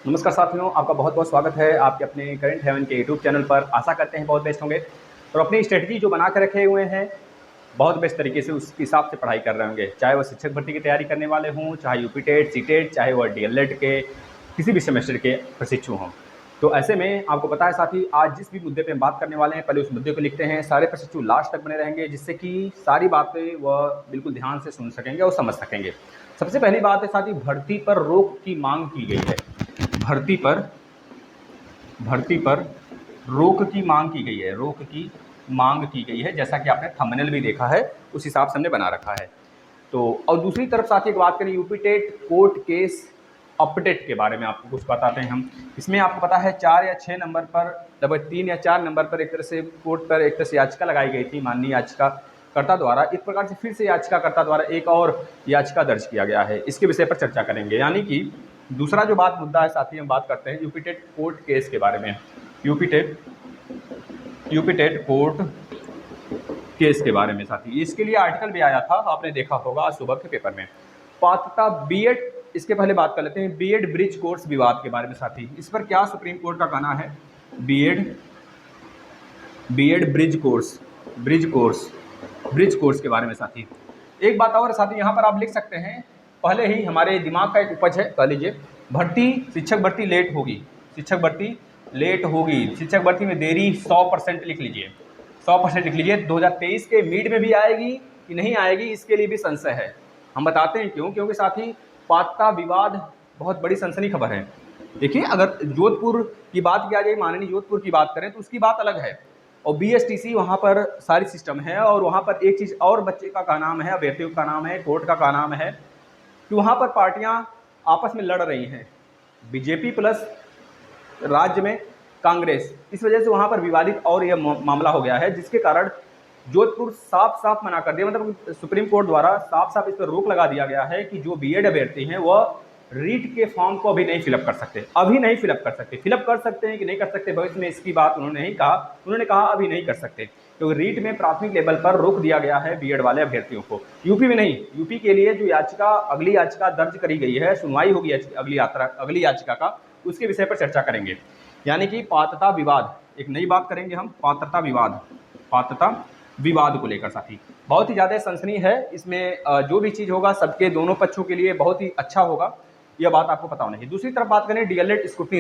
नमस्कार साथियों, आपका बहुत बहुत स्वागत है आपके अपने करंट हेवन के यूट्यूब चैनल पर। आशा करते हैं बहुत बेस्ट होंगे और अपनी स्ट्रेटजी जो बना कर रखे हुए हैं बहुत बेस्ट तरीके से उस हिसाब से पढ़ाई कर रहे होंगे। चाहे वो शिक्षक भर्ती की तैयारी करने वाले हों, चाहे यूपी टेट, सी टेट, चाहे वो डीएलएड के किसी भी सेमेस्टर के प्रशिक्षु हों। तो ऐसे में आपको पता है साथी, आज जिस भी मुद्दे पर हम बात करने वाले हैं पहले उस मुद्दे को लिखते हैं। सारे प्रशिक्षु लास्ट तक बने रहेंगे जिससे कि सारी बातें वह बिल्कुल ध्यान से सुन सकेंगे और समझ सकेंगे। सबसे पहली बात है साथी, भर्ती पर रोक की मांग की गई है। भर्ती पर रोक की मांग की गई है। रोक की मांग की गई है, जैसा कि आपने थंबनेल भी देखा है उस हिसाब से हमने बना रखा है। तो और दूसरी तरफ साथी एक बात करें UP TET court case update के बारे में आपको कुछ बताते हैं हम। इसमें आपको पता है 4 या 6 नंबर पर, लगभग 3 या 4 नंबर पर एक तरह से कोर्ट पर एक तरह से याचिका लगाई गई थी माननीय याचिकाकर्ता द्वारा। इस प्रकार से फिर से याचिकाकर्ता द्वारा एक और याचिका दर्ज किया गया है। इसके विषय पर चर्चा करेंगे। यानी कि दूसरा जो मुद्दा है साथी, हम बात करते हैं यूपी टेट कोर्ट केस के बारे में। यूपी टेट कोर्ट केस के बारे में साथी, इसके लिए आर्टिकल भी आया था, आपने देखा होगा आज सुबह के पेपर में। पात्रता बीएड, इसके पहले बात कर लेते हैं बीएड ब्रिज कोर्स विवाद के बारे में साथी। इस पर क्या सुप्रीम कोर्ट का कहना है? बीएड ब्रिज कोर्स के बारे में साथी। एक बात और साथी, यहाँ पर आप लिख सकते हैं, पहले ही हमारे दिमाग का एक उपज है, कह लीजिए शिक्षक भर्ती लेट होगी। शिक्षक भर्ती में देरी 100% लिख लीजिए। 100% लिख लीजिए। 2023 के मिड में भी आएगी कि नहीं आएगी, इसके लिए भी संशय है। हम बताते हैं क्यों, क्योंकि साथी पात्रता विवाद बहुत बड़ी सनसनी खबर है। देखिए, अगर जोधपुर की बात किया जाए, माननीय जोधपुर की बात करें तो उसकी बात अलग है और बीएसटीसी वहाँ पर सारी सिस्टम है। और वहाँ पर एक चीज़ और बच्चे का नाम है, अभ्यर्थियों का नाम है, कोर्ट का नाम है कि वहाँ पर पार्टियां आपस में लड़ रही हैं, बीजेपी प्लस राज्य में कांग्रेस। इस वजह से वहाँ पर विवादित और यह मामला हो गया है, जिसके कारण जोधपुर साफ साफ मना कर दिया, मतलब सुप्रीम कोर्ट द्वारा साफ साफ इस पर रोक लगा दिया गया है कि जो बीएड अभ्यर्थी हैं वह रीट के फॉर्म को अभी नहीं फिलअप कर सकते। फिलअप कर सकते हैं कि नहीं कर सकते भविष्य में, इसकी बात उन्होंने नहीं कहा। उन्होंने कहा अभी नहीं कर सकते क्योंकि रीट में प्राथमिक लेवल पर रोक दिया गया है बीएड वाले अभ्यर्थियों को। यूपी में नहीं, यूपी के लिए जो अगली याचिका दर्ज करी गई है, सुनवाई होगी अगली याचिका का, उसके विषय पर चर्चा करेंगे। यानी कि पात्रता विवाद, एक नई बात करेंगे हम, पात्रता विवाद को लेकर साथी बहुत ही ज़्यादा सनसनी है। इसमें जो भी चीज़ होगा सबके दोनों पक्षों के लिए बहुत ही अच्छा होगा, यह बात आपको पता होनी चाहिए। दूसरी तरफ बात करें डीएलएड स्क्रूटनी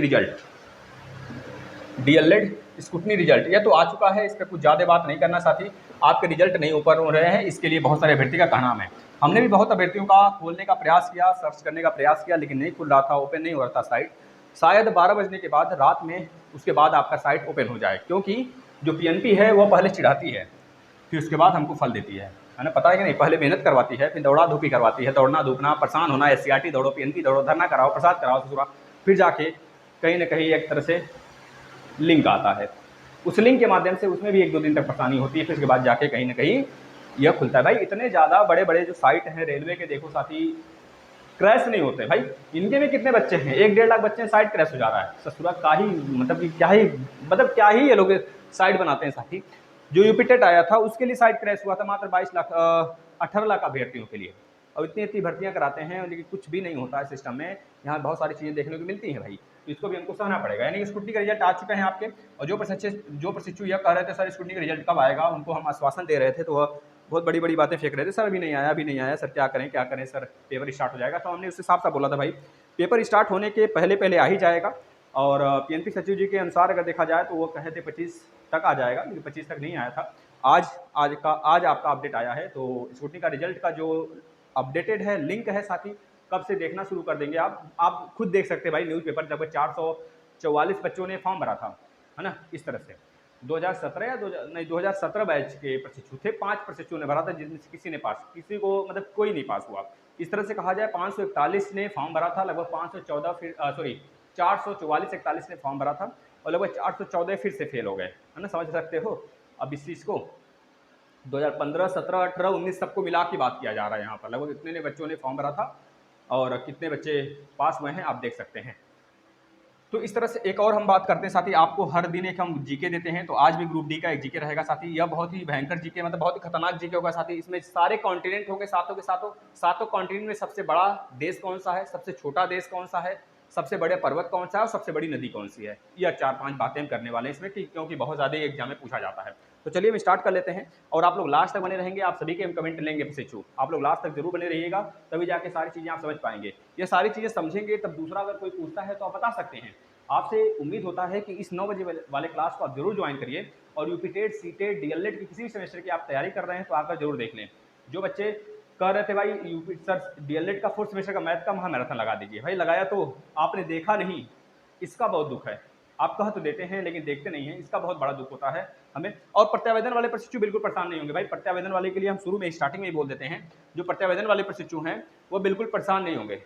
रिजल्ट, यह तो आ चुका है, इस पर कुछ ज़्यादा बात नहीं करना साथी। आपके रिजल्ट नहीं ऊपर हो रहे हैं, इसके लिए बहुत सारे अभ्यर्थी का कहना है। हमने भी बहुत अभ्यर्थियों का खोलने का प्रयास किया, सर्च करने का प्रयास किया, लेकिन नहीं खुल रहा था, ओपन नहीं हो रहा था साइट। शायद 12 बजने के बाद रात में उसके बाद आपका साइट ओपन हो जाए, क्योंकि जो पीएनपी है वो पहले चिढ़ाती है, फिर उसके बाद हमको फल देती है ना, पता है कि नहीं? पहले मेहनत करवाती है, फिर दौड़ा धूपी करवाती है, दौड़ना धूपना, परेशान होना, एससीईआरटी दौड़ो, पीएनपी दौड़ो, धरना कराओ, प्रसाद कराओ ससुरा, फिर जाके कहीं ना कहीं एक तरह से लिंक आता है। उस लिंक के माध्यम से उसमें भी 1-2 दिन तक परेशानी होती है, फिर उसके बाद जाके कहीं ना कहीं यह खुलता है। भाई इतने ज़्यादा बड़े बड़े जो साइट हैं रेलवे के, देखो साथी, क्रैश नहीं होते भाई। इनके में कितने बच्चे हैं? 1-1.5 लाख बच्चे हैं, साइट क्रैश हो जा रहा है। ससुरा का ही मतलब कि क्या ही ये लोग साइट बनाते हैं साथी। जो यूपी टेट आया था उसके लिए साइट क्रैश हुआ था, मात्र 18 लाख अभ्यर्थियों के लिए। और इतनी भर्तियां कराते हैं लेकिन कुछ भी नहीं होता है सिस्टम में। यहाँ बहुत सारी चीज़ें देखने को मिलती हैं भाई, तो इसको भी हमको सहना पड़ेगा। यानी कि स्क्रूटनी का रिजल्ट आ चुके हैं आपके, और जो प्रशिक्षु यह कह रहे थे सर स्क्रूटनी का रिजल्ट कब आएगा, उनको हम आश्वासन दे रहे थे तो वह बहुत बड़ी बड़ी बातें फेंक रहे थे, सर अभी नहीं आया सर, क्या करें सर, पेपर स्टार्ट हो जाएगा। तो हमने उससे साफ साफ बोला था भाई पेपर स्टार्ट होने के पहले आ ही जाएगा। और पीएनपी सचिव जी के अनुसार अगर देखा जाए तो वो कहे थे 25 तक आ जाएगा, लेकिन 25 तक नहीं आया था। आज आपका अपडेट आया है। तो स्क्रूटनी का रिजल्ट का जो अपडेटेड है लिंक है साथी, कब से देखना शुरू कर देंगे आप खुद देख सकते हैं भाई। न्यूज़पेपर लगभग 444 बच्चों ने फॉर्म भरा था, है ना। इस तरह से 2017 बैच के प्रशिक्षु थे, 5 प्रशिक्षुओं ने भरा था, जिसमें से किसी को मतलब कोई नहीं पास हुआ। इस तरह से कहा जाए 541 ने फॉर्म भरा था, लगभग 444 ने फॉर्म भरा था और लगभग 414 फिर से फेल हो गए, है ना। समझ सकते हो अब इस चीज़ को। 2015, 17, 18, 19 सबको मिला के बात किया जा रहा है यहाँ पर। लगभग इतने बच्चों ने फॉर्म भरा था और कितने बच्चे पास हुए हैं आप देख सकते हैं। तो इस तरह से एक और हम बात करते हैं साथी, आपको हर दिन एक हम जीके देते हैं, तो आज भी ग्रुप डी का एक जीके रहेगा साथी। यह बहुत ही भयंकर जीके, मतलब बहुत ही खतरनाक जीके होगा साथी। इसमें सारे कॉन्टिनेंट होंगे, सातों के सातों कॉन्टिनेंट में सबसे बड़ा देश कौन सा है, सबसे छोटा देश कौन सा है, सबसे बड़े पर्वत कौन सा है और सबसे बड़ी नदी कौन सी है। यह 4-5 बातें हम करने वाले हैं इसमें, क्योंकि बहुत ज़्यादा एग्जाम में पूछा जाता है। तो चलिए हम स्टार्ट कर लेते हैं, और आप लोग लास्ट तक बने रहेंगे। आप सभी के हम कमेंट लेंगे MCQ, आप लोग लास्ट तक जरूर बने रहिएगा, तभी जाके सारी चीज़ें आप समझ पाएंगे। ये सारी चीज़ें समझेंगे तब दूसरा अगर कोई पूछता है तो आप बता सकते हैं। आपसे उम्मीद होता है कि इस 9 बजे वाले क्लास को आप जरूर ज्वाइन करिए, और UP TET, C TET, DLED की किसी भी सेमेस्टर की आप तैयारी कर रहे हैं तो आकर जरूर देख लें। जो बच्चे कह रहे थे भाई यूपी सर DLED का 4th सेमेस्टर का मैथ का महामैराथन लगा दीजिए, भाई लगाया तो आपने देखा नहीं, इसका बहुत दुख है। आप कह तो देते हैं लेकिन देखते नहीं हैं, इसका बहुत बड़ा दुख होता है हमें। और प्रत्यावेदन वाले प्रशिक्षु बिल्कुल परेशान नहीं होंगे भाई। प्रत्यावेदन वाले के लिए हम शुरू में स्टार्टिंग में ही बोल देते हैं, जो प्रत्यावेदन वाले प्रशिक्षु हैं वो बिल्कुल परेशान नहीं होंगे।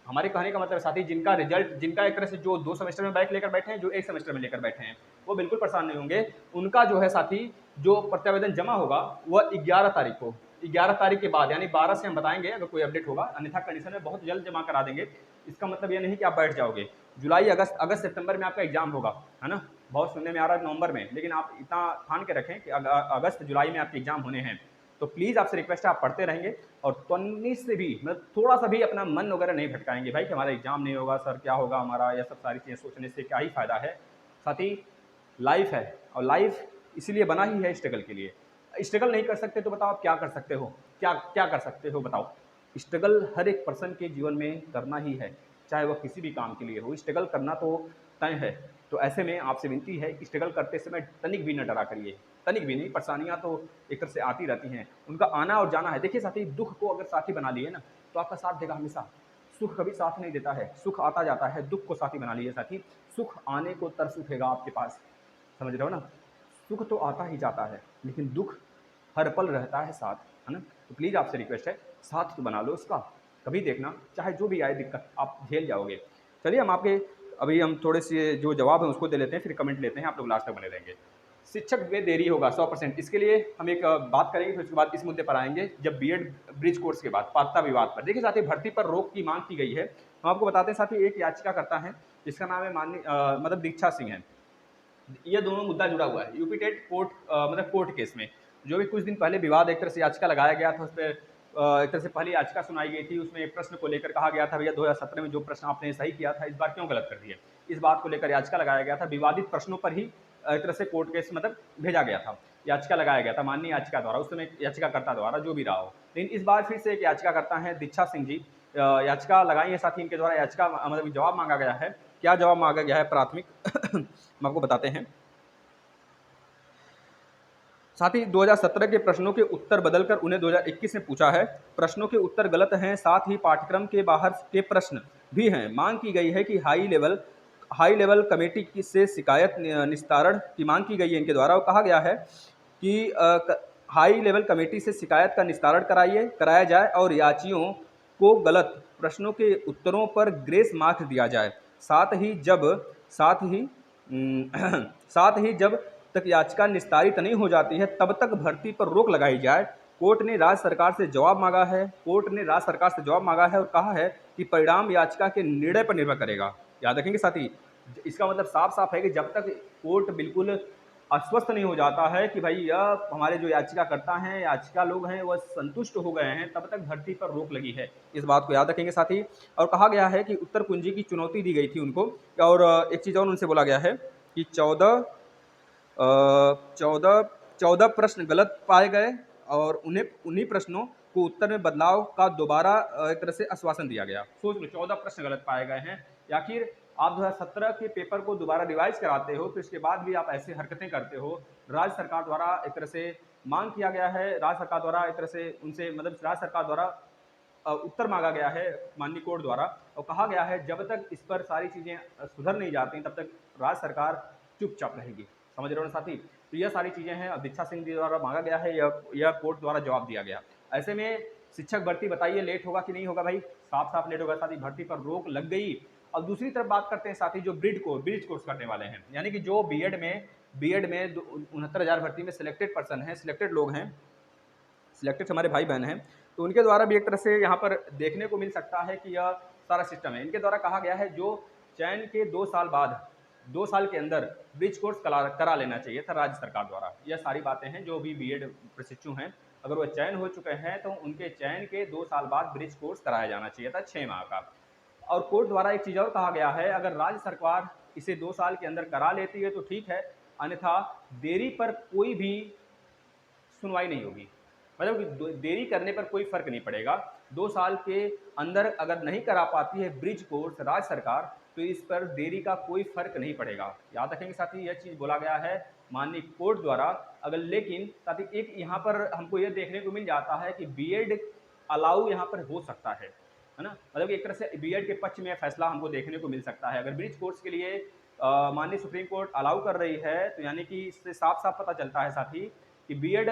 हमारे कहने का मतलब साथी, जिनका रिजल्ट, जिनका एक तरह से जो 2 सेमेस्टर में बैक लेकर बैठे हैं, जो 1 सेमेस्टर में लेकर बैठे हैं, वो बिल्कुल परेशान नहीं होंगे। उनका जो है साथी, जो प्रत्यावेदन जमा होगा वह 11 तारीख को, 11 तारीख के बाद यानी 12 से हम बताएंगे अगर कोई अपडेट होगा, अन्यथा कंडीशन में बहुत जल्द जमा करा देंगे। इसका मतलब ये नहीं कि आप बैठ जाओगे। जुलाई, अगस्त सितंबर में आपका एग्जाम होगा, है ना। बहुत सुनने में आ रहा है नवंबर में, लेकिन आप इतना ठान के रखें कि अगस्त जुलाई में आपके एग्जाम होने हैं। तो प्लीज़ आपसे रिक्वेस्ट है, आप पढ़ते रहेंगे और तन्नी से भी मतलब थोड़ा सा भी अपना मन वगैरह नहीं भटकाएंगे भाई कि हमारा एग्जाम नहीं होगा, सर क्या होगा हमारा, यह सब सारी चीज़ें सोचने से क्या ही फ़ायदा है। साथ ही लाइफ है, और लाइफ इसीलिए बना ही है स्ट्रगल के लिए। स्ट्रगल नहीं कर सकते तो बताओ आप क्या कर सकते हो, क्या क्या कर सकते हो बताओ। स्ट्रगल हर एक पर्सन के जीवन में करना ही है, चाहे वह किसी भी काम के लिए हो, स्ट्रगल करना तो तय है। तो ऐसे में आपसे विनती है कि स्ट्रगल करते समय तनिक भी न डरा करिए, तनिक भी नहीं। परेशानियां तो एक तरह से आती रहती हैं, उनका आना और जाना है। देखिए साथी, दुख को अगर साथी बना लिए ना तो आपका साथ देगा हमेशा। सुख कभी साथ नहीं देता है, सुख आता जाता है। दुख को साथी बना लीजिए साथी, सुख आने को तरस उठेगा आपके पास, समझ रहे हो ना। सुख तो आता ही जाता है, लेकिन दुख हर पल रहता है साथ, है ना। तो प्लीज़ आपसे रिक्वेस्ट है, साथ तो बना लो उसका। कभी देखना चाहे जो भी आए दिक्कत, आप झेल जाओगे। चलिए हम आपके अभी हम थोड़े से जो जवाब है उसको दे लेते हैं, फिर कमेंट लेते हैं, आप लोग लास्ट तक बने रहेंगे। शिक्षक में देरी होगा 100%, इसके लिए हम एक बात करेंगे, फिर उसके बाद इस मुद्दे पर आएंगे जब BEd ब्रिज कोर्स के बाद पात्रता विवाद पर। देखिए साथी, भर्ती पर रोक की मांग की गई है। हम आपको बताते हैं साथी, एक याचिका करता है जिसका नाम है माननीय मतलब दीक्षा सिंह है। ये दोनों मुद्दा जुड़ा हुआ है यूपी टेट कोर्ट मतलब कोर्ट केस में। जो भी कुछ दिन पहले विवाद एक तरह से याचिका लगाया गया था, उस पर एक तरह से पहली याचिका सुनाई गई थी। उसमें एक प्रश्न को लेकर कहा गया था भैया 2017 में जो प्रश्न आपने सही किया था, इस बार क्यों गलत कर दिए। इस बात को लेकर याचिका लगाया गया था। विवादित प्रश्नों पर ही एक तरह से कोर्ट केस मतलब भेजा गया था, याचिका लगाया गया था माननीय याचिका द्वारा, उस समय याचिकाकर्ता द्वारा, जो भी रहा हो। लेकिन इस बार फिर से एक याचिकाकर्ता है दीक्षा सिंह जी, याचिका लगाई है साथी। इनके द्वारा याचिका मतलब जवाब मांगा गया है। क्या जवाब मांगा गया है प्राथमिक हम आपको बताते हैं साथ ही। 2017 के प्रश्नों के उत्तर बदलकर उन्हें 2021 में पूछा है। प्रश्नों के उत्तर गलत हैं, साथ ही पाठ्यक्रम के बाहर के प्रश्न भी हैं। मांग की गई है कि हाई लेवल कमेटी से शिकायत निस्तारण की मांग की गई है इनके द्वारा। और कहा गया है कि हाई लेवल कमेटी से शिकायत का निस्तारण कराया जाए और याचियों को गलत प्रश्नों के उत्तरों पर ग्रेस मार्क्स दिया जाए। साथ ही साथ ही जब तक याचिका निस्तारित नहीं हो जाती है तब तक भर्ती पर रोक लगाई जाए। कोर्ट ने राज्य सरकार से जवाब मांगा है और कहा है कि परिणाम याचिका के निर्णय पर निर्भर करेगा। याद रखेंगे साथी, इसका मतलब साफ साफ है कि जब तक कोर्ट बिल्कुल आश्वस्त नहीं हो जाता है कि भाई यह हमारे जो याचिकाकर्ता हैं, याचिका लोग हैं, वह संतुष्ट हो गए हैं, तब तक भर्ती पर रोक लगी है। इस बात को याद रखेंगे साथी। और कहा गया है कि उत्तर कुंजी की चुनौती दी गई थी उनको। और एक चीज़ और उनसे बोला गया है कि 14 प्रश्न गलत पाए गए और उन्हीं प्रश्नों को उत्तर में बदलाव का दोबारा एक तरह से आश्वासन दिया गया। सोच लो, 14 प्रश्न गलत पाए गए हैं। आखिर आप 2017 के पेपर को दोबारा रिवाइज कराते हो, तो इसके बाद भी आप ऐसी हरकतें करते हो। राज्य सरकार द्वारा एक तरह से मांग किया गया है, राज्य सरकार द्वारा एक तरह से उनसे मतलब राज्य सरकार द्वारा उत्तर मांगा गया है माननीय कोर्ट द्वारा। और कहा गया है जब तक इस पर सारी चीज़ें सुधर नहीं जाती तब तक राज्य सरकार चुपचाप रहेगी। समझ रहे हो ना साथी। तो यह सारी चीज़ें हैं, दीक्षा सिंह जी द्वारा मांगा गया है, यह कोर्ट द्वारा जवाब दिया गया। ऐसे में शिक्षक भर्ती बताइए लेट होगा कि नहीं होगा भाई, साफ साफ लेट होगा साथी। भर्ती पर रोक लग गई। अब दूसरी तरफ बात करते हैं साथी, जो ब्रिज कोर्स करने वाले हैं, यानी कि जो बीएड में 69,000 भर्ती में सिलेक्टेड पर्सन हैं, सिलेक्टेड लोग हैं, सिलेक्टेड हमारे भाई बहन हैं, तो उनके द्वारा भी एक तरह से यहाँ पर देखने को मिल सकता है कि यह सारा सिस्टम है। इनके द्वारा कहा गया है जो चयन के 2 साल बाद, 2 साल के अंदर ब्रिज कोर्स करा लेना चाहिए था राज्य सरकार द्वारा। यह सारी बातें हैं। जो भी बीएड प्रशिक्षु हैं, अगर वह चयन हो चुके हैं तो उनके चयन के 2 साल बाद ब्रिज कोर्स कराया जाना चाहिए था 6 माह का। और कोर्ट द्वारा एक चीज़ और कहा गया है, अगर राज्य सरकार इसे 2 साल के अंदर करा लेती है तो ठीक है, अन्यथा देरी पर कोई भी सुनवाई नहीं होगी। मतलब कि देरी करने पर कोई फर्क नहीं पड़ेगा। 2 साल के अंदर अगर नहीं करा पाती है ब्रिज कोर्स राज्य सरकार, तो इस पर देरी का कोई फर्क नहीं पड़ेगा। याद रखेंगे साथी, यह चीज़ बोला गया है माननीय कोर्ट द्वारा। अगर लेकिन साथी एक यहाँ पर हमको यह देखने को मिल जाता है कि बीएड अलाउ यहाँ पर हो सकता है ना। मतलब कि एक तरह से बीएड के पक्ष में फैसला हमको देखने को मिल सकता है। अगर ब्रिज कोर्स के लिए माननीय सुप्रीम कोर्ट अलाउ कर रही है, तो यानी कि इससे साफ साफ पता चलता है साथी कि बीएड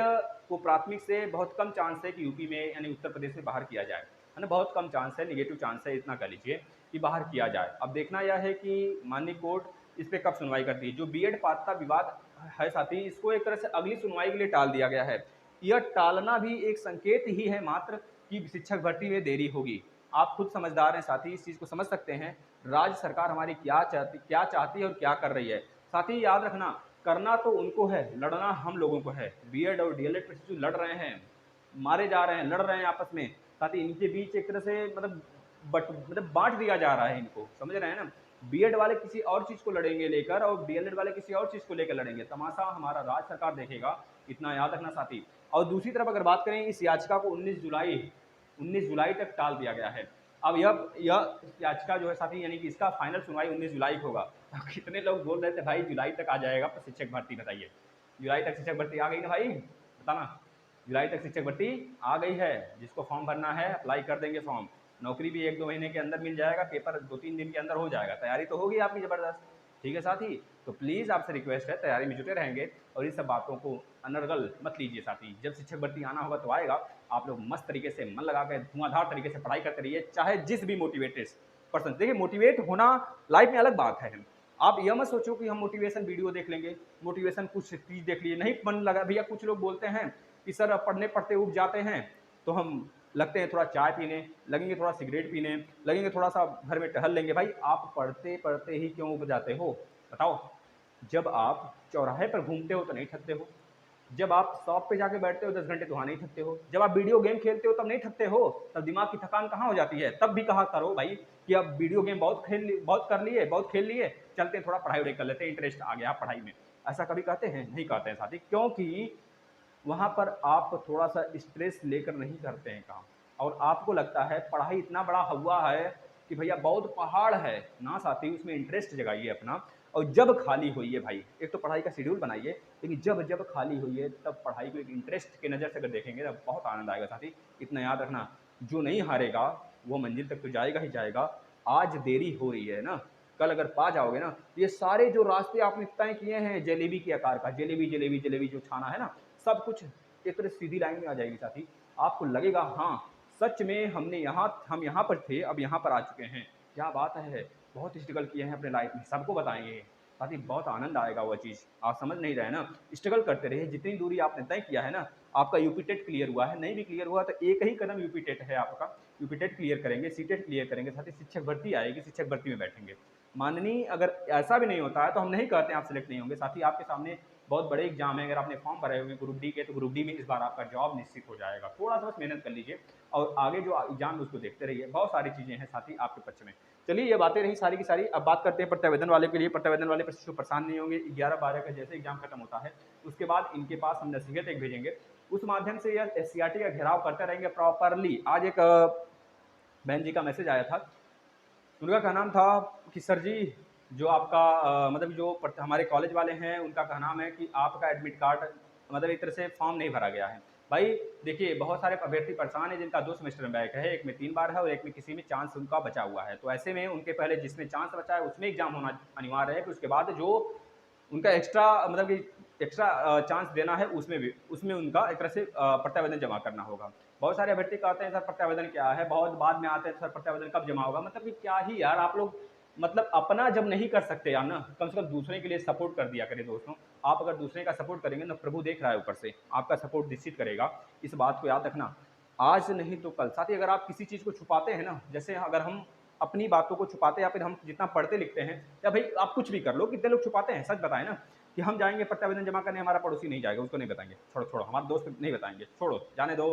को प्राथमिक से बहुत कम चांस है कि यूपी में यानी उत्तर प्रदेश में बाहर किया जाए, है ना। बहुत कम चांस है, निगेटिव चांस है, इतना कह लीजिए कि बाहर किया जाए। अब देखना यह है कि माननीय कोर्ट इस पर कब सुनवाई करती है। जो बीएड पात्रता विवाद है साथी, इसको एक तरह से अगली सुनवाई के लिए टाल दिया गया है। यह टालना भी एक संकेत ही है मात्र कि शिक्षक भर्ती में देरी होगी। आप खुद समझदार हैं साथी, इस चीज़ को समझ सकते हैं राज्य सरकार हमारी क्या चाहती है और क्या कर रही है। साथी याद रखना, करना तो उनको है, लड़ना हम लोगों को है। बीएड और डीएलएड पर जो लड़ रहे हैं, मारे जा रहे हैं, लड़ रहे हैं आपस में, साथी इनके बीच एक तरह से मतलब बांट दिया जा रहा है इनको, समझ रहे हैं ना। बीएड वाले किसी और चीज़ को लड़ेंगे लेकर और डीएलएड वाले किसी और चीज़ को लेकर लड़ेंगे। तमाशा हमारा राज्य सरकार देखेगा, इतना याद रखना साथी। और दूसरी तरफ अगर बात करें, इस याचिका को 19 जुलाई तक टाल दिया गया है। अब यह याचिका जो है साथी, यानी कि इसका फाइनल सुनवाई 19 जुलाई को होगा। तो कितने लोग बोल रहे थे भाई जुलाई तक आ जाएगा पर शिक्षक भर्ती, बताइए जुलाई तक शिक्षक भर्ती आ गई ना भाई, बताना। जुलाई तक शिक्षक भर्ती आ गई है। जिसको फॉर्म भरना है अप्लाई कर देंगे फॉर्म। नौकरी भी 1-2 महीने के अंदर मिल जाएगा, पेपर 2-3 दिन के अंदर हो जाएगा। तैयारी तो होगी आपकी ज़बरदस्त, ठीक है साथी। तो प्लीज़ आपसे रिक्वेस्ट है, तैयारी में जुटे रहेंगे और इन सब बातों को अनर्गल मत लीजिए साथी। जब शिक्षक भर्ती आना होगा तो आएगा। आप लोग मस्त तरीके से मन लगा कर धुआंधार तरीके से पढ़ाई करते रहिए, चाहे जिस भी मोटिवेटेड पर्सन। देखिए मोटिवेट होना लाइफ में अलग बात है। आप यह मत सोचो कि हम मोटिवेशन वीडियो देख लेंगे, मोटिवेशन कुछ चीज़ देख लिए, नहीं मन लगा भैया। कुछ लोग बोलते हैं कि सर अब पढ़ने पढ़ते उब जाते हैं, तो हम लगते हैं थोड़ा चाय पीने, लगेंगे थोड़ा सिगरेट पीने, लगेंगे थोड़ा सा घर में टहल लेंगे। भाई आप पढ़ते पढ़ते ही क्यों उब जाते हो, बताओ। जब आप चौराहे पर घूमते हो तो नहीं थकते हो, जब आप शॉप पे जाके बैठते हो 10 घंटे तो वहाँ नहीं थकते हो, जब आप वीडियो गेम खेलते हो तब नहीं थकते हो, तब दिमाग की थकान कहाँ हो जाती है। तब भी कहा करो भाई कि अब वीडियो गेम बहुत कर लिए, बहुत खेल लिए, चलते थोड़ा पढ़ाई वढ़ाई कर लेते हैं, इंटरेस्ट आ गया पढ़ाई में। ऐसा कभी कहते हैं? नहीं कहते हैं साथी, क्योंकि वहाँ पर आप थोड़ा सा स्ट्रेस लेकर नहीं करते हैं काम, और आपको लगता है पढ़ाई इतना बड़ा हुआ है कि भैया बहुत पहाड़ है ना साथी। उसमें इंटरेस्ट जगाइए अपना, और जब खाली होइए भाई, एक तो पढ़ाई का शेड्यूल बनाइए, लेकिन जब जब खाली होइए तब पढ़ाई को एक इंटरेस्ट के नज़र से अगर देखेंगे तब बहुत आनंद आएगा साथी। इतना याद रखना, जो नहीं हारेगा वो मंजिल तक तो जाएगा ही जाएगा। आज देरी हो रही है ना, कल अगर पा जाओगे ना, तो ये सारे जो रास्ते आपने तय किए हैं जलेबी के आकार का, जलेबी जलेबी जलेबी जो छाना है ना, सब कुछ एक तरह सीधी लाइन में आ जाएगी साथी। आपको लगेगा हाँ सच में हम यहाँ पर थे, अब यहाँ पर आ चुके हैं। क्या बात है, बहुत स्ट्रगल किए हैं अपने लाइफ में, सबको बताएंगे साथी, बहुत आनंद आएगा। वह चीज़ आप समझ नहीं रहे ना, स्ट्रगल करते रहिए। जितनी दूरी आपने तय किया है ना, आपका यूपी टेट क्लियर हुआ है, नहीं भी क्लियर हुआ तो एक ही कदम यूपी टेट है आपका। यूपी टेट क्लियर करेंगे, सी टेट क्लियर करेंगे, साथ ही शिक्षक भर्ती आएगी, शिक्षक भर्ती में बैठेंगे। माननीय अगर ऐसा भी नहीं होता है तो हम नहीं कहते हैं आप सिलेक्ट नहीं होंगे साथी। आपके सामने बहुत बड़े एग्जाम है, अगर आपने फॉर्म भरे हुए ग्रुप डी के, तो ग्रुप डी में इस बार आपका जॉब निश्चित हो जाएगा। थोड़ा सा बस मेहनत कर लीजिए और आगे जो एग्जाम है उसको देखते रहिए। बहुत सारी चीज़ें हैं साथी आपके पक्ष में। चलिए ये बातें रही सारी की सारी। अब बात करते हैं प्रत्यावेदन वाले के लिए। प्रत्यावेदन वाले प्रशिक्षु परेशान नहीं होंगे। 11-12 का जैसे एग्जाम खत्म होता है उसके बाद इनके पास हम नसीहत एक भेजेंगे, उस माध्यम से यह एससीईआरटी का घेराव करते रहेंगे प्रॉपरली। आज एक बहन जी का मैसेज आया था, उनका क्या नाम था कि सर जी जो आपका मतलब जो हमारे कॉलेज वाले हैं उनका कहना है कि आपका एडमिट कार्ड मतलब एक तरह से फॉर्म नहीं भरा गया है। भाई देखिए बहुत सारे अभ्यर्थी परेशान हैं जिनका 2 सेमेस्टर में बैक है, एक में 3 बार है और एक में किसी में चांस उनका बचा हुआ है। तो ऐसे में उनके पहले जिसमें चांस बचा है उसमें एग्जाम होना अनिवार्य है, फिर उसके बाद जो उनका एक्स्ट्रा मतलब कि एक्स्ट्रा चांस देना है उसमें उनका एक तरह से प्रत्यावेदन जमा करना होगा। बहुत सारे अभ्यर्थी कहते हैं सर प्रत्यावेदन क्या है, बहुत बाद में आते हैं सर प्रत्यावेदन कब जमा होगा। मतलब कि क्या ही यार आप लोग, मतलब अपना जब नहीं कर सकते यार ना, कम से कम दूसरे के लिए सपोर्ट कर दिया करें दोस्तों। आप अगर दूसरे का सपोर्ट करेंगे ना, प्रभु देख रहा है ऊपर से, आपका सपोर्ट निश्चित करेगा। इस बात को याद रखना, आज नहीं तो कल। साथ ही अगर आप किसी चीज़ को छुपाते हैं ना, जैसे अगर हम अपनी बातों को छुपाते हैं या फिर हम जितना पढ़ते लिखते हैं, या भाई आप कुछ भी कर लो, कितने लोग छुपाते हैं, सच बताएं ना कि हम जाएंगे प्रत्यावेदन जमा करने, हमारा पड़ोसी नहीं जाएगा, उसको नहीं बताएंगे, छोड़ो छोड़ो, हमारे दोस्त नहीं बताएंगे, छोड़ो जाने दो,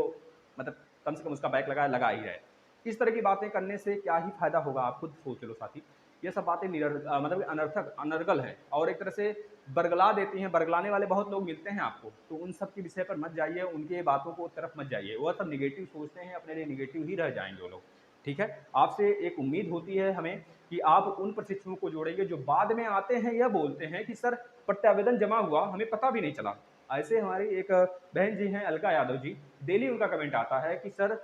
मतलब कम से कम उसका बैक लगा ही रहे। इस तरह की बातें करने से क्या ही फायदा होगा, आप खुद सोच लो साथी। ये सब बातें मतलब अनर्थक, अनर्गल है और एक तरह से बरगला देती हैं। बरगलाने वाले बहुत लोग मिलते हैं आपको, तो उन सब के विषय पर मत जाइए, उनके बातों को तरफ मत जाइए। वो सब निगेटिव सोचते हैं, अपने लिए निगेटिव ही रह जाएंगे वो लोग। ठीक है, आपसे एक उम्मीद होती है हमें कि आप उन प्रशिक्षुओं को जोड़ेंगे जो बाद में आते हैं यह बोलते हैं कि सर प्रत्यावेदन जमा हुआ, हमें पता भी नहीं चला। ऐसे हमारी एक बहन जी हैं, अलका यादव जी, डेली उनका कमेंट आता है कि सर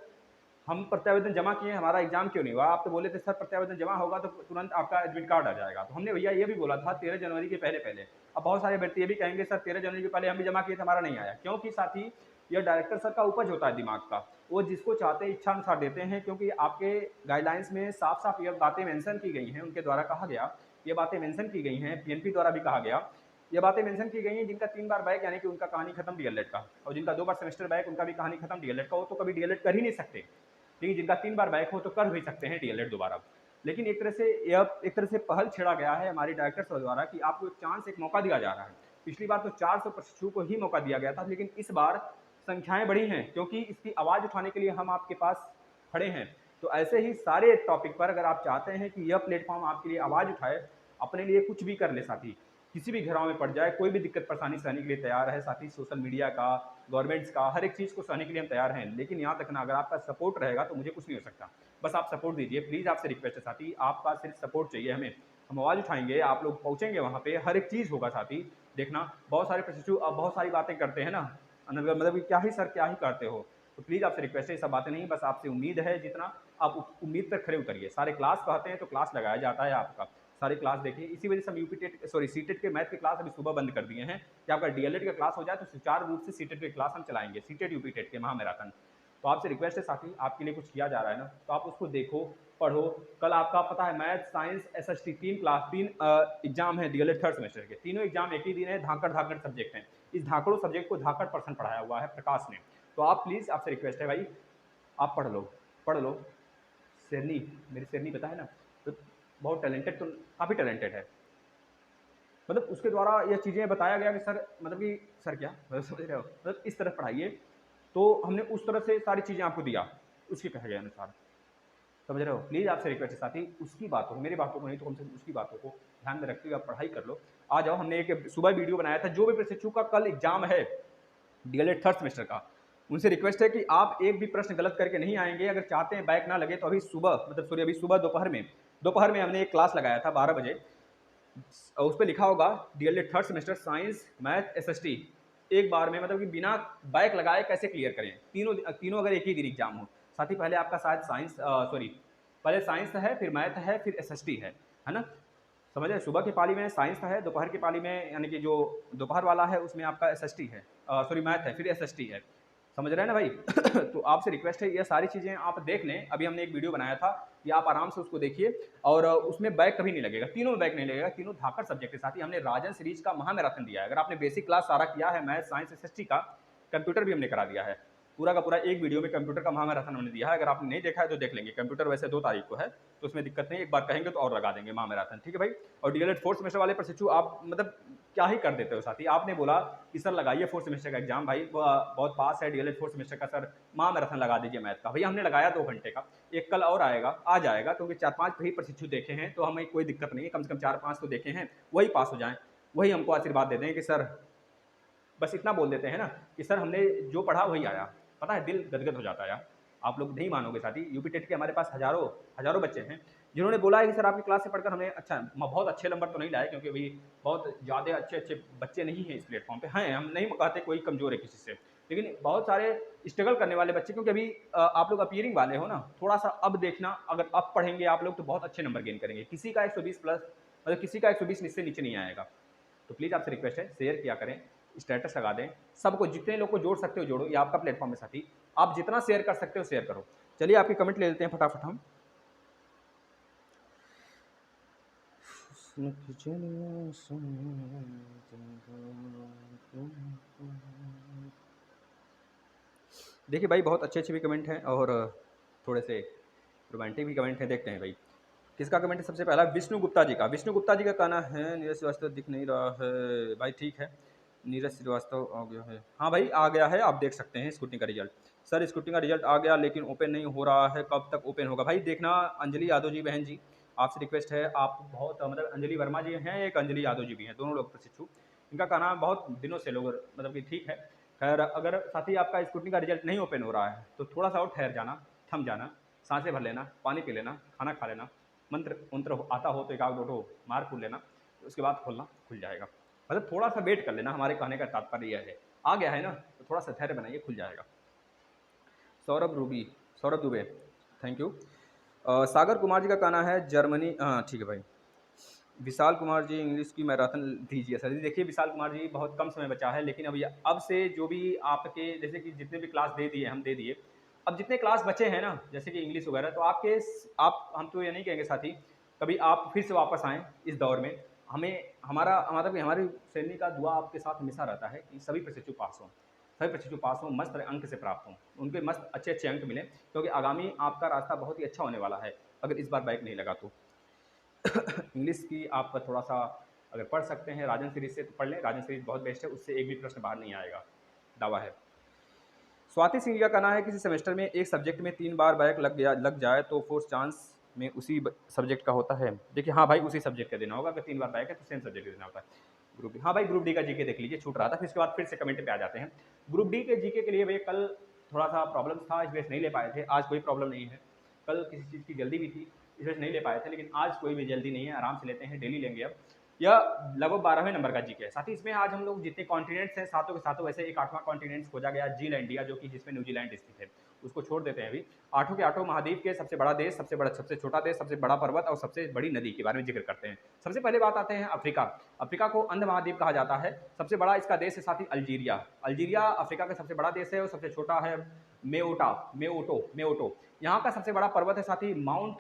हम प्रत्यावेदन जमा किए, हमारा एग्जाम क्यों नहीं हुआ। आप तो बोले थे सर प्रत्यावेदन जमा होगा तो तुरंत आपका एडमिट कार्ड आ जाएगा। तो हमने भैया ये भी बोला था 13 जनवरी के पहले पहले। अब बहुत सारे व्यक्ति ये भी कहेंगे सर 13 जनवरी के पहले हम भी जमा किए थे, हमारा नहीं आया। क्योंकि साथी यह डायरेक्टर सर का उपज होता है दिमाग का, वो जिसको चाहते हैं इच्छा अनुसार देते हैं। क्योंकि आपके गाइडलाइंस में साफ साफ ये बातें मेंशन की गई हैं, उनके द्वारा कहा गया, ये बातें मेंशन की गई हैं, पीएनपी द्वारा भी कहा गया, ये बातें मेंशन की गई हैं। जिनका 3 बार बैक यानी कि उनका कहानी खत्म डीएलएड का, और जिनका 2 बार सेमेस्टर बैक उनका भी कहानी खत्म डीएलएड का, वो तो कभी डीएलएड कर ही नहीं सकते। लेकिन जिनका 3 बार बैक हो तो कर भी सकते हैं डीएलएड दोबारा। लेकिन एक तरह से यह एक तरह से पहल छेड़ा गया है हमारी डायरेक्टर सर द्वारा कि आपको एक चांस, एक मौका दिया जा रहा है। पिछली बार तो 400 प्रशिक्षुओं को ही मौका दिया गया था, लेकिन इस बार संख्याएं बढ़ी हैं क्योंकि इसकी आवाज़ उठाने के लिए हम आपके पास खड़े हैं। तो ऐसे ही सारे टॉपिक पर अगर आप चाहते हैं कि यह प्लेटफॉर्म आपके लिए आवाज़ उठाए, अपने लिए कुछ भी कर ले साथी, किसी भी घेराव में पड़ जाए, कोई भी दिक्कत परेशानी सहने के लिए तैयार है साथी। सोशल मीडिया का, गवर्नमेंट्स का, हर एक चीज़ को सहने के लिए हम तैयार हैं। लेकिन याद रखना, अगर आपका सपोर्ट रहेगा तो मुझे कुछ नहीं हो सकता। बस आप सपोर्ट दीजिए प्लीज़, आपसे रिक्वेस्ट है साथी, आपका सिर्फ सपोर्ट चाहिए हमें। हम आवाज़ उठाएंगे, आप लोग पहुँचेंगे वहाँ पे, हर एक चीज़ होगा साथी। देखना बहुत सारे प्रशिक्षु अब बहुत सारी बातें करते हैं ना, मतलब क्या ही सर क्या ही करते हो। तो प्लीज़ आपसे रिक्वेस्ट है, ये सब बातें नहीं, बस आपसे उम्मीद है जितना आप उम्मीद पर खड़े उतरिए। सारे क्लास कहते हैं तो क्लास लगाया जाता है आपका, सारे क्लास देखिए। इसी वजह से हम यूपी सॉरी सीटेट के मैथ के क्लास अभी सुबह बंद कर दिए हैं कि आपका डीएलएड का क्लास हो जाए तो सुचारू रूप से सीटेट के क्लास हम चलाएंगे, सीटेट यूपी टेट के महामैराथन। तो आपसे रिक्वेस्ट है साथी, आपके लिए कुछ किया जा रहा है ना, तो आप उसको देखो, पढ़ो। कल आपका पता है मैथ, साइंस, एसएसटी 3 एग्जाम है डीएलएड थर्ड सेमेस्टर के, तीनों एग्जाम एक ही दिन है, धाकड़ धाकड़ सब्जेक्ट हैं। इस धाकड़ों सब्जेक्ट को धाकड़ पर्सन पढ़ाया हुआ है प्रकाश ने। तो आप प्लीज़, आपसे रिक्वेस्ट है भाई, आप पढ़ लो, पढ़ लो। शेरनी, मेरी शेरनी पता है ना, तो बहुत टैलेंटेड, तो काफ़ी टैलेंटेड है। मतलब उसके द्वारा यह चीज़ें बताया गया कि सर, मतलब कि सर क्या मतलब समझ रहे हो, मतलब इस तरह पढ़ाइए। तो हमने उस तरह से सारी चीज़ें आपको दिया, उसके कहे गए अनुसार। समझ रहे हो, प्लीज़ आपसे रिक्वेस्ट है साथी, उसकी बातों को, मेरी बातों को नहीं तो कम से कम उसकी बातों को ध्यान में रखते हुए आप पढ़ाई कर लो। आ जाओ, हमने एक सुबह वीडियो बनाया था, जो भी प्रशिक्षु का कल एग्जाम है डीएलएड थर्ड सेमेस्टर का, उनसे रिक्वेस्ट है कि आप एक भी प्रश्न गलत करके नहीं आएंगे। अगर चाहते हैं बैक ना लगे तो अभी सुबह, मतलब सॉरी अभी सुबह दोपहर में हमने एक क्लास लगाया था 12 बजे। उस पर लिखा होगा DElEd third semester science, math, SST, एक बार में, मतलब कि बिना बैक लगाए कैसे क्लियर करें। तीनों अगर एक ही दिन एग्जाम हो साथी, पहले आपका शायद साइंस सॉरी पहले साइंस है, फिर मैथ है, फिर एसएसटी है ना। समझ रहे, सुबह की पाली में साइंस है, दोपहर की पाली में यानी कि जो दोपहर वाला है उसमें आपका एसएसटी है, सॉरी मैथ है, फिर एसएसटी है। समझ रहे हैं ना भाई। तो आपसे रिक्वेस्ट है, ये सारी चीज़ें आप देख लें। अभी हमने एक वीडियो बनाया था, ये आप आराम से उसको देखिए, और उसमें बैक कभी नहीं लगेगा, तीनों में बैक नहीं लगेगा, तीनों धाकड़ सब्जेक्ट के साथ ही। हमने राजन सीरीज का महामैराथन दिया है। अगर आपने बेसिक क्लास सारा किया है, मैथ, साइंस, एसएसटी का, कंप्यूटर भी हमने करा दिया है, पूरा का पूरा एक वीडियो में कंप्यूटर का महामैराथन हमने दिया है। अगर आपने नहीं देखा है तो देख लेंगे। कंप्यूटर वैसे 2 तारीख को है, तो उसमें दिक्कत नहीं, एक बार कहेंगे तो और लगा देंगे महामैराथन, ठीक है भाई। और डीएलएड फोर्थ सेमेस्टर वाले प्रशिक्षु, आप मतलब क्या ही कर देते हो साथी। आपने बोला कि सर लगाइए फोर्थ सेमेस्टर का एग्जाम, भाई बहुत पास है डीएलएड फोर्थ सेमेस्टर का, सर महामैराथन लगा दीजिए मैथ का। भैया हमने लगाया 2 घंटे का, एक कल और आएगा, आ जाएगा, क्योंकि 4-5 ही प्रशिक्षु देखे हैं, तो हमें कोई दिक्कत नहीं है। कम से कम 4-5 तो देखे हैं, वही पास हो जाएं, वही हमको आशीर्वाद दे दें कि सर, बस इतना बोल देते हैं ना कि सर हमने जो पढ़ा वही आया। पता है, दिल गदगद हो जाता है यार। आप लोग नहीं मानोगे साथी, यूपी टेट के हमारे पास हज़ारों हज़ारों बच्चे हैं जिन्होंने बोला है कि सर आपकी क्लास से पढ़कर हमें अच्छा, बहुत अच्छे नंबर तो नहीं लाए, क्योंकि अभी बहुत ज़्यादा अच्छे बच्चे नहीं हैं इस प्लेटफॉर्म पे हैं। हम नहीं कहते कोई कमज़ोर है किसी से, लेकिन बहुत सारे स्ट्रगल करने वाले बच्चे, क्योंकि अभी आप लोग अपीयरिंग वाले हो ना, थोड़ा सा अब देखना, अगर अब पढ़ेंगे आप लोग तो बहुत अच्छे नंबर गेन करेंगे। किसी का 120 प्लस, मतलब किसी का 120 से नीचे नहीं आएगा। तो प्लीज़ आपसे रिक्वेस्ट है, शेयर किया करें, स्टेटस लगा दें, सबको, जितने लोग को जोड़ सकते हो जोड़ो, ये आपका प्लेटफॉर्म है साथी, आप जितना शेयर कर सकते हो शेयर करो। चलिए आपके कमेंट ले लेते हैं फटाफट हम। देखिए भाई, बहुत अच्छे भी कमेंट हैं और थोड़े से रोमांटिक भी कमेंट हैं। देखते हैं भाई किसका कमेंट है। सबसे पहला विष्णु गुप्ता जी का। विष्णु गुप्ता जी का कहना है, नीरज श्रीवास्तव दिख नहीं रहा है भाई, ठीक है, नीरज श्रीवास्तव आ गया है, हाँ भाई आ गया है, आप देख सकते हैं स्कूटी का रिजल्ट। सर स्क्रूटनी का रिजल्ट आ गया लेकिन ओपन नहीं हो रहा है, कब तक ओपन होगा? भाई देखना, अंजलि यादव जी बहन जी, आपसे रिक्वेस्ट है, आप बहुत मतलब अंजलि वर्मा जी हैं, एक अंजलि यादव जी भी हैं, दोनों लोग प्रशिक्षु, इनका कहना बहुत दिनों से लोग मतलब कि ठीक है। खैर अगर साथी आपका स्क्रूटनी का रिजल्ट नहीं ओपन हो रहा है तो थोड़ा सा और ठहर जाना, थम जाना, सांसें भर लेना, पानी पी लेना, खाना खा लेना, मंत्र मंत्र आता हो तो एक आध दो मार फूल लेना, उसके बाद खोलना खुल जाएगा। मतलब थोड़ा सा वेट कर लेना, हमारे कहने का तात्पर्य यह है। आ गया है ना तो थोड़ा सा धैर्य बनाइए, खुल जाएगा। Saurabh Ruby, Saurabh Dubey, thank you. Sagar Kumar ji का कहना है जर्मनी, हाँ ठीक है भाई। विशाल कुमार जी इंग्लिश की मैराथन दीजिए सर जी। देखिए विशाल कुमार जी, बहुत कम समय बचा है, लेकिन अब से जो भी आपके जैसे कि जितने भी क्लास दे दिए हम दे दिए, अब जितने क्लास बचे हैं ना जैसे कि इंग्लिश वगैरह, तो आपके आप हम तो ये नहीं कहेंगे साथी कभी आप फिर से वापस आएँ इस दौर में। हमें हमारा मतलब कि हमारी श्रेणी का दुआ आपके साथ हमेशा रहता है कि सभी प्रशिक्षु पास हों, सभी प्रशिक्षु पास हों, मस्त अंक से प्राप्त हों, उनके मस्त अच्छे अच्छे अंक मिलें, क्योंकि आगामी आपका रास्ता बहुत ही अच्छा होने वाला है अगर इस बार बैक नहीं लगा तो। इंग्लिश की आप थोड़ा सा अगर पढ़ सकते हैं राजन सीरीज से तो पढ़ लें, राजन सीरीज बहुत बेस्ट है, उससे एक भी प्रश्न बाहर नहीं आएगा, दावा है। स्वाति सिंह का कहना है किसी सेमेस्टर में एक सब्जेक्ट में 3 बार बैक लग जाए तो फोर्थ चांस में उसी सब्जेक्ट का होता है। देखिए हाँ भाई, उसी सब्जेक्ट का देना होगा, अगर 3 बार बैक है तो सेम सब्जेक्ट का देना होता है। ग्रुप डी, हाँ भाई ग्रुप डी का जीके देख लीजिए, छूट रहा था, फिर उसके बाद फिर से कमेंट पे आ जाते हैं। ग्रुप डी के जीके के लिए भैया कल थोड़ा सा प्रॉब्लम था, इस वजह से नहीं ले पाए थे, आज कोई प्रॉब्लम नहीं है। कल किसी चीज़ की जल्दी भी थी, इस वजह से नहीं ले पाए थे, लेकिन आज कोई भी जल्दी नहीं है, आराम से लेते हैं, डेली लेंगे अब। यह लगभग 12वें नंबर का जीके है। साथ ही इसमें आज हम लोग जितने कॉन्टिनेंट्स हैं सातों के सातों, वैसे एक 8वां कॉन्टिनेंट खोजा गया जील इंडिया, जो कि जिसमें न्यूजीलैंड स्थित है, उसको छोड़ देते हैं अभी। आठों के आठों महाद्वीप के सबसे बड़ा देश, सबसे छोटा देश, सबसे बड़ा पर्वत और सबसे बड़ी नदी के बारे में जिक्र करते हैं। सबसे पहले बात आते हैं अफ्रीका। अफ्रीका को अंध महाद्वीप कहा जाता है। सबसे बड़ा इसका देश है साथी अल्जीरिया। अल्जीरिया अफ्रीका का सबसे बड़ा देश है और सबसे छोटा है मेओटो। यहाँ का सबसे बड़ा पर्वत है साथी माउंट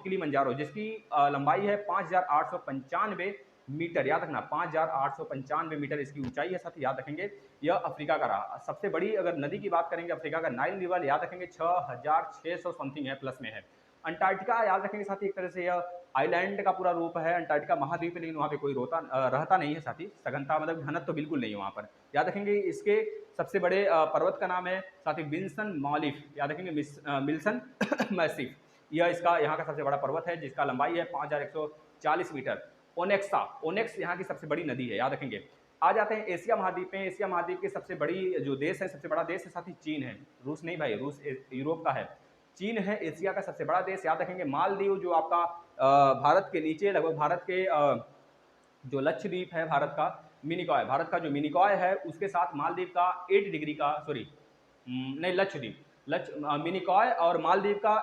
किलिमंजारो, जिसकी लंबाई है 5,895 मीटर। याद रखना 5,895 मीटर इसकी ऊंचाई है साथी, याद रखेंगे। यह अफ्रीका का रहा। सबसे बड़ी अगर नदी की बात करेंगे अफ्रीका का, नाइल रिवर, याद रखेंगे 6,600 समथिंग है, प्लस में है। अंटार्कटिका याद रखेंगे साथी, एक तरह से यह आइलैंड का पूरा रूप है। अंटार्कटिका महाद्वीप है, लेकिन वहाँ पे कोई रहता नहीं है साथी, सघनता मतलब घनत्व तो बिल्कुल नहीं है वहाँ पर। याद रखेंगे इसके सबसे बड़े पर्वत का नाम है साथी विल्सन मॉलिफ, याद रखेंगे मिल्सन मैसिफ। यह इसका यहाँ का सबसे बड़ा पर्वत है, जिसका लंबाई है 5,140 मीटर। ओनेक्स यहाँ की सबसे बड़ी नदी है, याद रखेंगे। आ जाते हैं एशिया महाद्वीप में। एशिया महाद्वीप की सबसे बड़ी जो देश है, सबसे बड़ा देश है साथी चीन है। रूस नहीं भाई, रूस यूरोप का है, चीन है एशिया का सबसे बड़ा देश। याद रखेंगे मालदीव जो आपका भारत के नीचे लगभग भारत के जो लक्षद्वीप है भारत का मिनिकॉय, भारत का जो मिनिकॉय है उसके साथ मालदीव का 8 डिग्री का नहीं लक्षद्वीप मिनिकॉय और मालदीव का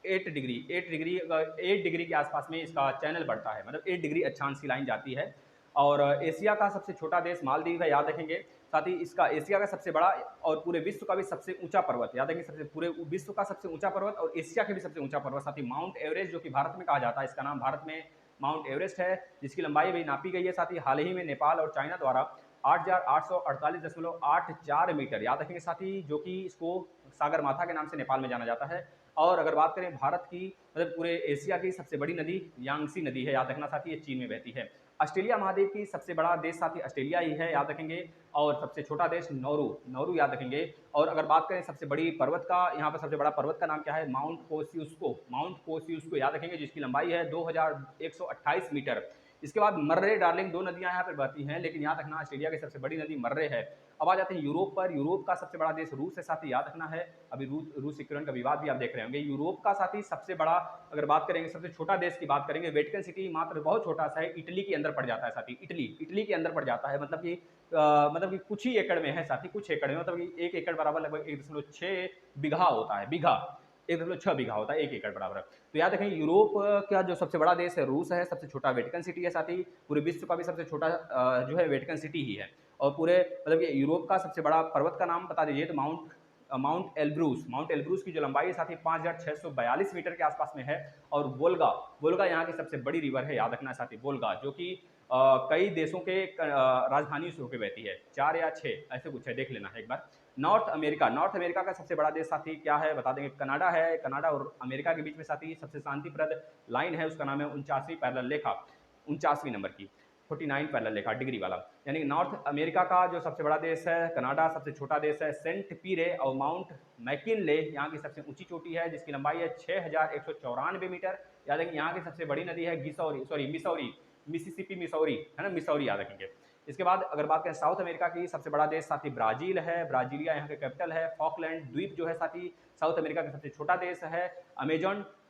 8 डिग्री के आसपास में इसका चैनल बढ़ता है, मतलब 8 डिग्री अक्षांश की लाइन जाती है। और एशिया का सबसे छोटा देश मालदीव है, याद रखेंगे। साथ ही इसका एशिया का सबसे बड़ा और पूरे विश्व का भी सबसे ऊंचा पर्वत, याद रखेंगे, सबसे पूरे विश्व का सबसे ऊंचा पर्वत और एशिया के भी सबसे ऊंचा पर्वत साथ ही माउंट एवरेस्ट, जो कि भारत में कहा जाता है, इसका नाम भारत में माउंट एवरेस्ट है, जिसकी लंबाई भी नापी गई है। साथ ही हाल ही में नेपाल और चाइना द्वारा 8,848.84 मीटर, याद रखेंगे साथी, जो कि इसको सागर माथा के नाम से नेपाल में जाना जाता है। और अगर बात करें भारत की मतलब पूरे एशिया की सबसे बड़ी नदी यांगसी नदी है, याद रखना साथी, ये चीन में बहती है। ऑस्ट्रेलिया महाद्वीप की सबसे बड़ा देश साथी ऑस्ट्रेलिया ही है, याद रखेंगे। और सबसे छोटा देश नौरू याद रखेंगे। और अगर बात करें सबसे बड़ी पर्वत का, यहाँ पर सबसे बड़ा पर्वत का नाम क्या है, माउंट कोसियुस्को, याद रखेंगे, जिसकी लंबाई है 2,128 मीटर। इसके बाद मर्रे डार्लिंग, 2 नदियां यहाँ पर बहती हैं, लेकिन याद रखना ऑस्ट्रेलिया की सबसे बड़ी नदी मर्रे है। अब आ जाते हैं यूरोप पर। यूरोप का सबसे बड़ा देश रूस है साथी, याद रखना है। अभी रूस यूक्रेन का विवाद भी आप देख रहे होंगे। यूरोप का साथी सबसे बड़ा अगर बात करेंगे, सबसे छोटा देश की बात करेंगे, वेटिकन सिटी मात्र बहुत छोटा सा है, इटली के अंदर पड़ जाता है साथी। इटली के अंदर पड़ जाता है, मतलब कि कुछ ही एकड़ में है साथी, कुछ एकड़ में, मतलब कि 1 एकड़ बराबर लगभग 1.6 बीघा होता है, 1.6 बीघा होता है 1 एकड़ बराबर। तो याद रखें यूरोप का जो सबसे बड़ा देश है रूस है, सबसे छोटा वेटिकन सिटी है, साथ ही पूरे विश्व का भी सबसे छोटा जो है वेटिकन सिटी ही है। और पूरे मतलब कि यूरोप का सबसे बड़ा पर्वत का नाम बता दीजिए तो माउंट एल्ब्रूस की जो लंबाई है साथ ही 5,642 मीटर के आसपास में है। और वोल्गा यहाँ की सबसे बड़ी रिवर है, याद रखना साथी, वोल्गा, जो कि कई देशों के राजधानी से होकर बहती है, 4 या 6 ऐसे कुछ है, देख लेना है एक बार। नॉर्थ अमेरिका का सबसे बड़ा देश साथी क्या है बता देंगे, कनाडा है। कनाडा और अमेरिका के बीच में साथी सबसे शांतिप्रद लाइन है, उसका नाम है 49वीं पैरेलल रेखा, 49वीं नंबर की। 49 पैरेलल लिखा डिग्री वाला, यानी नॉर्थ अमेरिका का जो सबसे बड़ा देश है कनाडा, सबसे छोटा देश है सेंट पीरे और माउंट मैकिनले यहाँ की सबसे ऊंची चोटी है जिसकी लंबाई है 6194 मीटर। याद रखेंगे यहाँ की सबसे बड़ी नदी है मिसौरी, मिसिसिपी मिसौरी है ना, मिसौरी याद रखेंगे। इसके बाद अगर बात करें साउथ अमेरिका की, सबसे बड़ा देश साथी ब्राजील है, ब्राजीलिया यहाँ के कैपिटल है। फॉकलैंड द्वीप जो है साथी साउथ अमेरिका का सबसे छोटा देश है।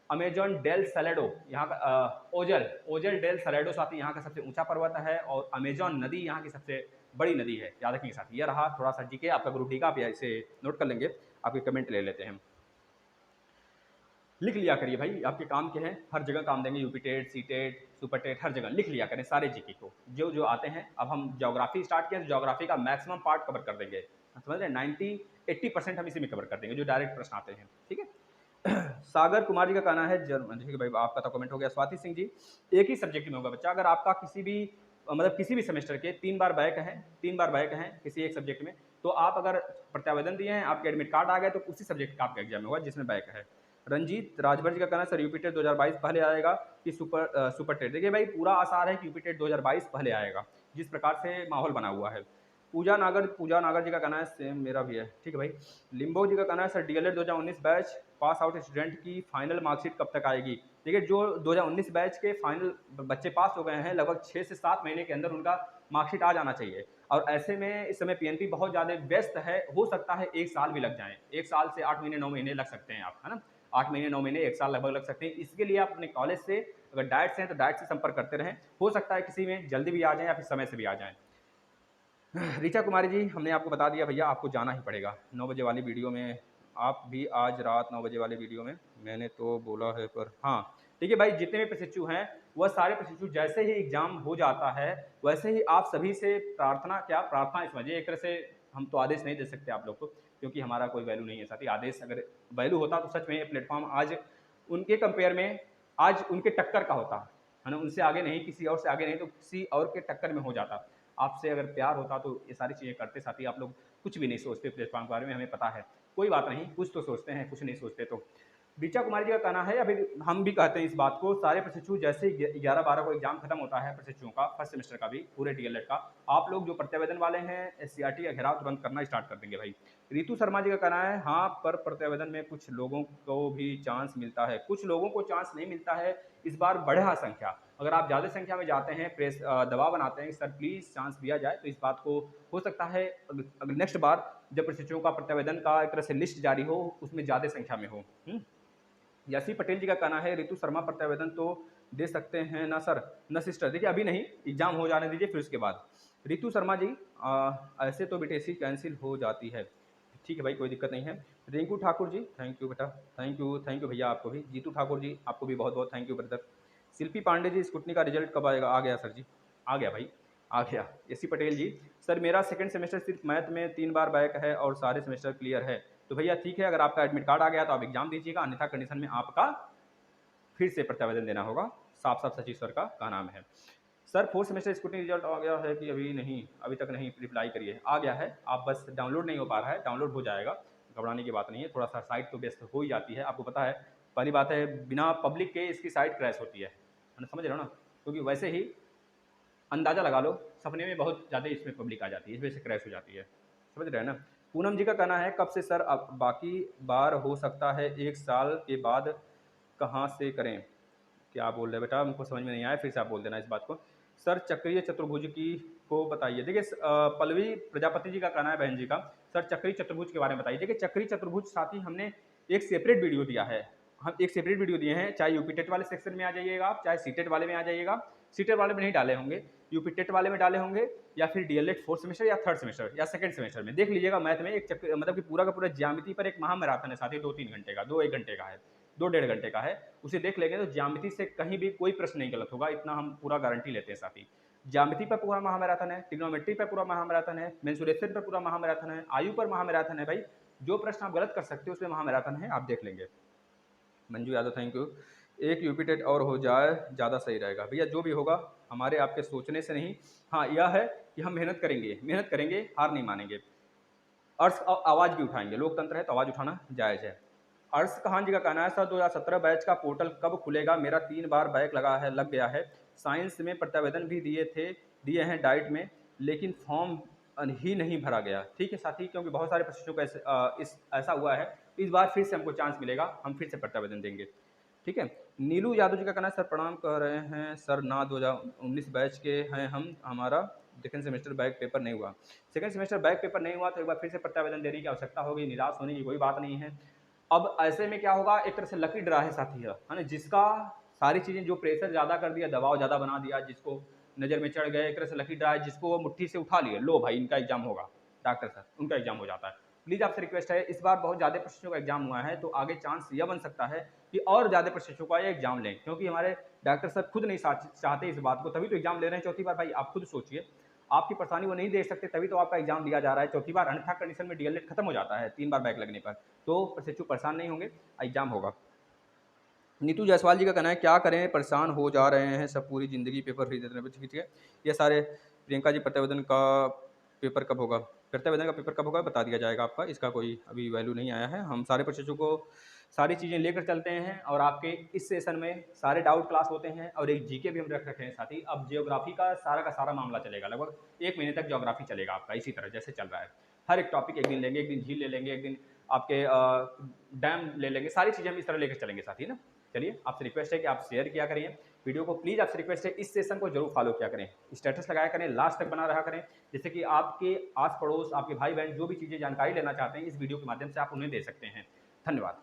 अमेजॉन डेल सैलेडो यहाँ का ओजल डेल सैलेडो साथी यहाँ का सबसे ऊंचा पर्वत है और अमेजॉन नदी यहाँ की सबसे बड़ी नदी है। याद रखेंगे साथी, यह रहा थोड़ा सा जीके आपका ग्रुप डी का, आप इसे नोट कर लेंगे। आपके कमेंट ले लेते हैं, लिख लिया करिए भाई, आपके काम के हैं, हर जगह काम देंगे, UP TET, C TET, super TET, हर जगह लिख लिया करें सारे जीके को जो जो आते हैं। अब हम ज्योग्राफी स्टार्ट किया तो ज्योग्राफी का मैक्सिमम पार्ट कवर कर देंगे, समझ रहे हैं, 90-80% हम इसी में कवर कर देंगे जो डायरेक्ट प्रश्न आते हैं, ठीक है। सागर कुमार जी का कहना है जर्मन, ठीक है भाई आपका तो कमेंट हो गया। स्वाति सिंह जी, एक ही सब्जेक्ट में होगा बच्चा, अगर आपका किसी भी सेमेस्टर के 3 बार बैक हैं किसी एक सब्जेक्ट में, तो आप अगर प्रत्यावेदन दिए हैं, आपके एडमिट कार्ड आ गए तो उसी सब्जेक्ट का आपका एग्जाम होगा जिसमें बैक है। रंजीत राजभर जी का कहना है सर यूपी टेट 2022 पहले आएगा कि सुपर टेट। देखिए भाई पूरा आसार है कि यूपी टेट 2022 पहले आएगा जिस प्रकार से माहौल बना हुआ है। पूजा नागर जी का कहना है सेम मेरा भी है, ठीक है भाई। लिम्बो जी का कहना है sir DElEd 2019 batch pass out student की फाइनल मार्कशीट कब तक आएगी। देखिए जो 2019 बैच के फाइनल बच्चे पास हो गए हैं लगभग 6 से 7 महीने के अंदर उनका मार्कशीट आ जाना चाहिए। और ऐसे में इस समय पीएनपी बहुत ज़्यादा व्यस्त है, हो सकता है 1 साल भी लग जाए, 1 साल से 8 महीने 9 महीने लग सकते हैं आप, है ना, 8 महीने 9 महीने 1 साल लगभग लग सकते हैं। इसके लिए आप अपने कॉलेज से अगर डायरेक्ट से हैं तो डायरेक्ट से संपर्क करते रहें, हो सकता है किसी में जल्दी भी आ जाए या फिर समय से भी आ जाए। ऋचा कुमारी जी, हमने आपको बता दिया भैया आपको जाना ही पड़ेगा 9 बजे वाली वीडियो में, आप भी आज रात 9 बजे वाली वीडियो में, मैंने तो बोला है पर हाँ ठीक है भाई। जितने भी प्रशिक्षु हैं वह सारे प्रशिक्षु जैसे ही एग्जाम हो जाता है वैसे ही आप सभी से प्रार्थना समझिए एक तरह से, हम तो आदेश नहीं दे सकते आप लोग को क्योंकि हमारा कोई वैल्यू नहीं है साथी। आदेश अगर वैल्यू होता तो सच में ये प्लेटफॉर्म आज उनके कंपेयर में आज उनके टक्कर का होता है ना, उनसे आगे नहीं, किसी और से आगे नहीं तो किसी और के टक्कर में हो जाता। आपसे अगर प्यार होता तो ये सारी चीज़ें करते साथी। आप लोग कुछ भी नहीं सोचते प्लेटफॉर्म के बारे में, हमें पता है, कोई बात नहीं, कुछ तो सोचते हैं, कुछ नहीं सोचते। तो ऋचा कुमारी जी का कहना है, अभी हम भी कहते हैं इस बात को, सारे प्रशिक्षु जैसे 11-12 को एग्जाम खत्म होता है प्रशिक्षुओं का फर्स्ट सेमेस्टर का भी पूरे डीएलएड का, आप लोग जो प्रत्यावेदन वाले हैं एससीईआरटी का घेराव तुरंत करना स्टार्ट कर देंगे भाई। रितु शर्मा जी का कहना है हाँ पर प्रत्यावेदन में कुछ लोगों को भी चांस मिलता है, कुछ लोगों को चांस नहीं मिलता है, इस बार बढ़ा संख्या, अगर आप ज़्यादा संख्या में जाते हैं प्रेस दबाव बनाते हैं सर प्लीज़ चांस दिया जाए, तो इस बात को हो सकता है अगर नेक्स्ट बार जब प्रशिक्षुओं का प्रत्यावेदन का एक तरह से लिस्ट जारी हो उसमें ज़्यादा संख्या में हो। यासी पटेल जी का कहना है ऋतु शर्मा प्रत्यावेदन तो दे सकते हैं ना सर न सिस्टर, देखिए अभी नहीं, एग्जाम हो जाने दीजिए फिर उसके बाद। ऋतु शर्मा जी ऐसे तो बीटीएससी कैंसिल हो जाती है, ठीक है भाई कोई दिक्कत नहीं है। रिंकू ठाकुर जी थैंक यू बेटा, थैंक यू भैया आपको भी। जीतू ठाकुर जी आपको भी बहुत बहुत thank you brother. Shilpi Pandey ji scrutiny का रिजल्ट कब आएगा, आ गया सर जी, आ गया भाई आ गया। एसी पटेल जी सर मेरा सेकंड सेमेस्टर सिर्फ मैथ में 3 बार बैक है और सारे सेमेस्टर क्लियर है, तो भैया ठीक है अगर आपका एडमिट कार्ड आ गया तो आप एग्जाम दीजिएगा, अन्यथा कंडीशन में आपका फिर से प्रत्यावेदन देना होगा। साफ साफ सचिव सर का नाम है। Sir 4th semester scrutiny result आ गया है कि अभी नहीं, अभी तक नहीं, रिप्लाई करिए। आ गया है, आप बस डाउनलोड नहीं हो पा रहा है, डाउनलोड हो जाएगा, घबराने की बात नहीं है, थोड़ा सा साइट तो व्यस्त हो ही जाती है, आपको पता है। पहली बात है बिना पब्लिक के इसकी साइट क्रैश होती है ना, समझ रहे हो ना, क्योंकि वैसे ही अंदाज़ा लगा लो सपने में बहुत ज़्यादा इसमें पब्लिक आ जाती है, इस वजह से क्रैश हो जाती है, समझ रहे हैं ना। पूनम जी का कहना है कब से सर, अब बाकी बार हो सकता है 1 साल के बाद, कहाँ से करें, क्या बोल रहे हैं बेटा, हमको समझ में नहीं आया, फिर से आप बोल देना इस बात को। सर चक्रीय चतुर्भुज की को बताइए। देखिए पल्लवी प्रजापति जी का कहना है बहन जी का, सर चक्रीय चतुर्भुज के बारे में बताइए। देखिए चक्रीय चतुर्भुज साथी हमने एक सेपरेट वीडियो दिया है, हम एक सेपरेट वीडियो दिए हैं, चाहे यूपी टेट वाले सेक्शन में आ जाइएगा आप, चाहे सीटेट वाले में आ जाइएगा, सीटेट वाले में नहीं डाले होंगे, यूपी टेट वाले में डाले होंगे, या फिर डीएलएड 4th सेमेस्टर या 3rd सेमेस्टर या 2nd सेमेस्टर में देख लीजिएगा। मैथ में एक मतलब कि पूरा का पूरा ज्यामिति पर एक महामैराथन है साथी, 2-3 घंटे का, 2-1 घंटे का है, 2-1.5 घंटे का है, उसे देख लेंगे तो ज्यामिति से कहीं भी कोई प्रश्न नहीं गलत होगा, इतना हम पूरा गारंटी लेते हैं साथी। ज्यामिति पर पूरा महामैराथन है, ट्रिग्नोमेट्री पर पूरा महामैराथन है, मेंसुरेशन पर पूरा महामैराथन है, आयु पर महामैराथन है भाई, जो प्रश्न आप गलत कर सकते हो उसमें महामैराथन है, आप देख लेंगे। Manju Yadav thank you. एक यूपी टेट और हो जाए ज़्यादा सही रहेगा भैया, जो भी होगा हमारे आपके सोचने से नहीं, हाँ यह है कि हम मेहनत करेंगे, हार नहीं मानेंगे, अर्श आवाज़ भी उठाएंगे, लोकतंत्र है तो आवाज़ उठाना जायज़ है। अर्श कहान जी का कहना है सर 2017 बैच का पोर्टल कब खुलेगा, मेरा 3 बार बैक लग गया है, साइंस में प्रत्यावेदन भी दिए थे दिए हैं डाइट में, लेकिन फॉर्म ही नहीं भरा गया। ठीक है साथी, क्योंकि बहुत सारे प्रशिक्षकों को ऐसा हुआ है, इस बार फिर से हमको चांस मिलेगा, हम फिर से प्रत्यावेदन देंगे। ठीक है। नीलू यादव जी का कहना है, सर प्रणाम कर रहे हैं सर, ना 2019 बैच के हैं हम, हमारा सेकेंड सेमेस्टर बैक पेपर नहीं हुआ। सेकेंड सेमेस्टर बैक पेपर नहीं हुआ तो एक बार फिर से प्रत्यावेदन देने की आवश्यकता होगी, निराश होने की कोई बात नहीं है। अब ऐसे में क्या होगा, एक तरह से लकी ड्रा है साथी, है ना, जिसका सारी चीज़ें जो प्रेशर ज़्यादा कर दिया, दबाव ज़्यादा बना दिया, जिसको नज़र में चढ़ गए, एक तरह से लकी ड्रा है, जिसको वो मुट्ठी से उठा लिए, लो भाई इनका एग्जाम होगा, डॉक्टर सर उनका एग्जाम हो जाता है। प्लीज़ आपसे रिक्वेस्ट है, इस बार बहुत ज़्यादा प्रशिक्षकों का एग्जाम हुआ है, तो आगे चांस यह बन सकता है कि और ज़्यादा प्रशिक्षकों का ये एग्जाम लें, क्योंकि हमारे डॉक्टर सर खुद नहीं चाहते इस बात को, तभी तो एग्जाम ले रहे हैं चौथी बार। भाई आप खुद सोचिए, आपकी परेशानी वो नहीं देख सकते, तभी तो आपका एग्जाम लिया जा रहा है चौथी बार, अन्यथा कंडीशन में डीएलएड खत्म हो जाता है 3 बार बैक लगने पर। तो प्रशिक्षक परेशान नहीं होंगे, एग्जाम होगा। नीतू जायसवाल जी का कहना है, क्या करें परेशान हो जा रहे हैं सब, पूरी ज़िंदगी पेपर फ्री देते हैं। ठीक है, ये सारे प्रियंका जी, प्रत्यावेदन का पेपर कब होगा? प्रत्यावेदन का पेपर कब होगा बता दिया जाएगा आपका, इसका कोई अभी वैल्यू नहीं आया है। हम सारे प्रशिक्षकों को सारी चीज़ें लेकर चलते हैं, और आपके इस सेशन में सारे डाउट क्लास होते हैं, और एक जीके भी हम रख रखे हैं साथ ही। अब जियोग्राफी का सारा मामला चलेगा, लगभग 1 महीने तक जियोग्राफी चलेगा आपका, इसी तरह जैसे चल रहा है। हर एक टॉपिक एक दिन लेंगे, एक दिन झील ले लेंगे, एक दिन आपके डैम ले लेंगे, सारी चीज़ें हम इस तरह लेकर चलेंगे साथ ही ना। चलिए, आपसे रिक्वेस्ट है कि आप शेयर किया करें वीडियो को, प्लीज़ आपसे रिक्वेस्ट है इस सेशन को जरूर फॉलो किया करें, स्टेटस लगाया करें, लास्ट तक बना रहा करें, जिससे कि आपके आस पड़ोस, आपके भाई बहन जो भी चीज़ें जानकारी लेना चाहते हैं, इस वीडियो के माध्यम से आप उन्हें दे सकते हैं। धन्यवाद।